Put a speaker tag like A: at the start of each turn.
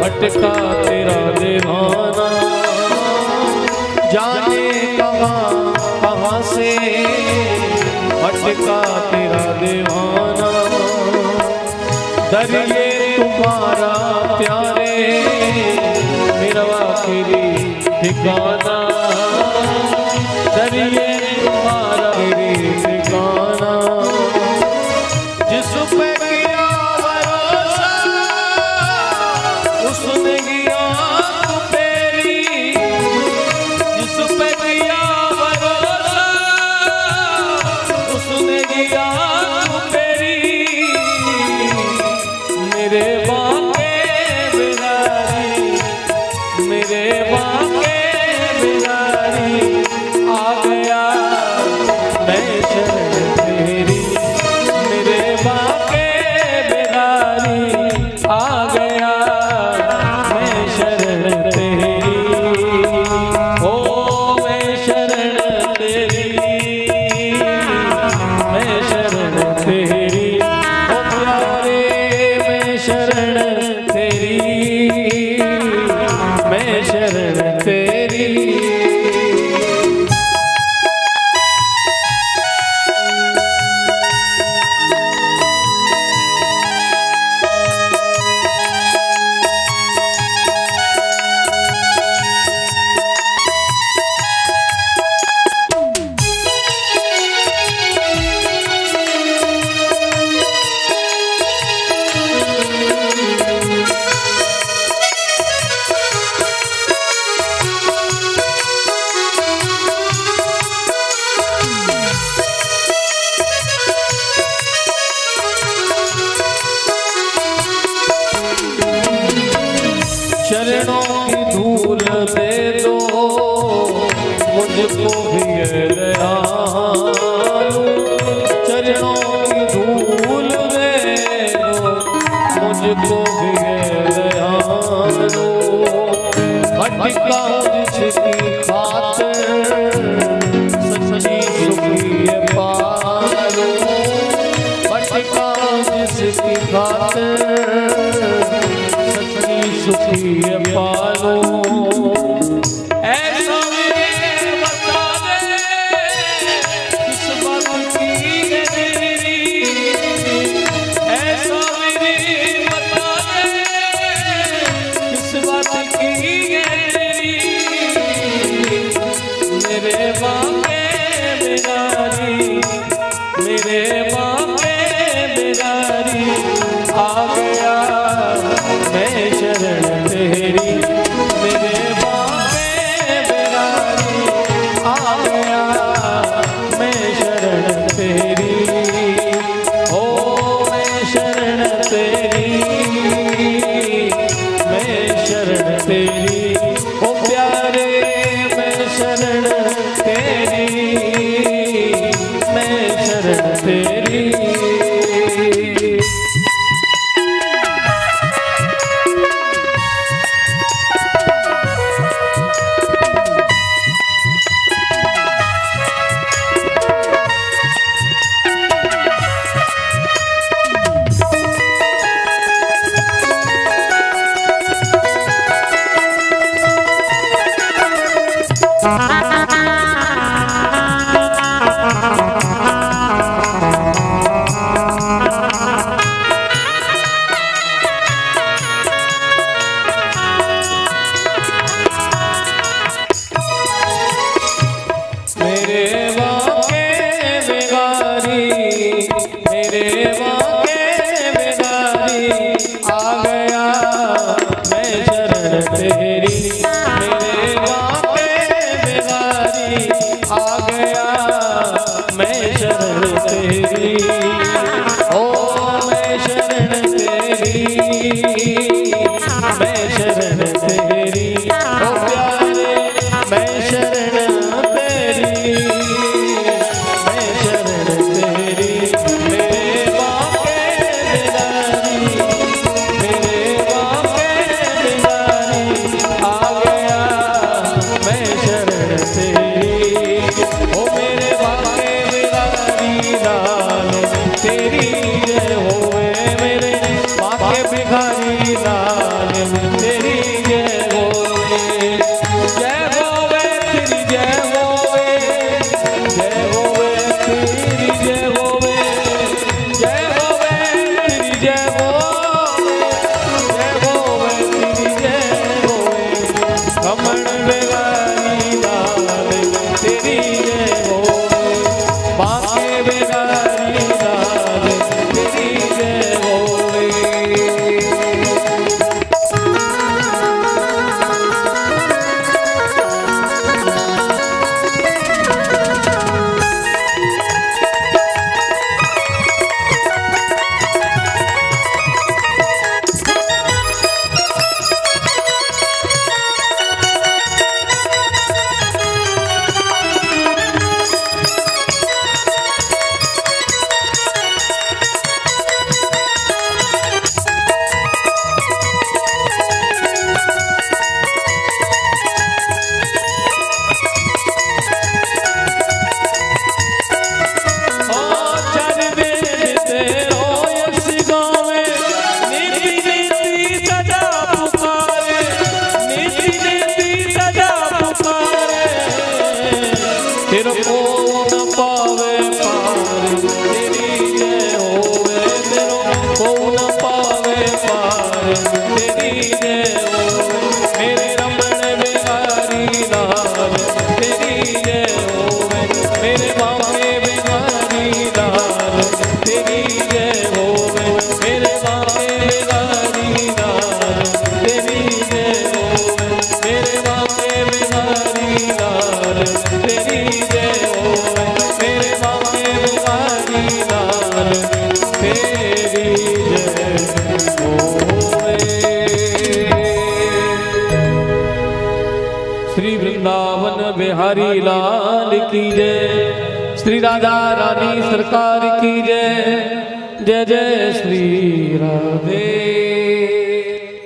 A: भटका तेरा दीवाना, जाने कहाँ से भटका तेरा दीवाना। दरिए तुम्हारा प्यारे मेरा आखिरी ठिकाना, दरिए तुम्हारा आखिरी ठिकाना। जिस पे किया भरोसा उसने किया तेरी, जिस पे किया भरोसा उसने किया तेरी। मेरे बाके बिहारी, मेरे बाके बिहारी आ गया मैं शरण तेरी। मेरे बाके बिहारी आ गया मैं शरण तेरी। ओ मैं शरण तेरी, मैं शरण तेरी। ओ प्यारे मैं शरण तेरी, मैं शरण तेरी। चरणों की धूल दे दो मुझको भी दयालु। चरणों की धूल दे दो मुझको भी दयालु। भटका जिसकी खातिर सच्ची सुखी पालो। भटका जिसकी खातिर सुखी पालो। ऐसा मेरे बता दे किस बात की है तेरी। ऐसा मेरे बता दे किस बात की है तेरी। मेरे बाके बिहारी, मेरे बाके बिहारी आ गया मैं शरण तेरी। वृंदावन बिहारी लाल की जय। श्री राधा रानी सरकार की जय। जय जय श्री राधे।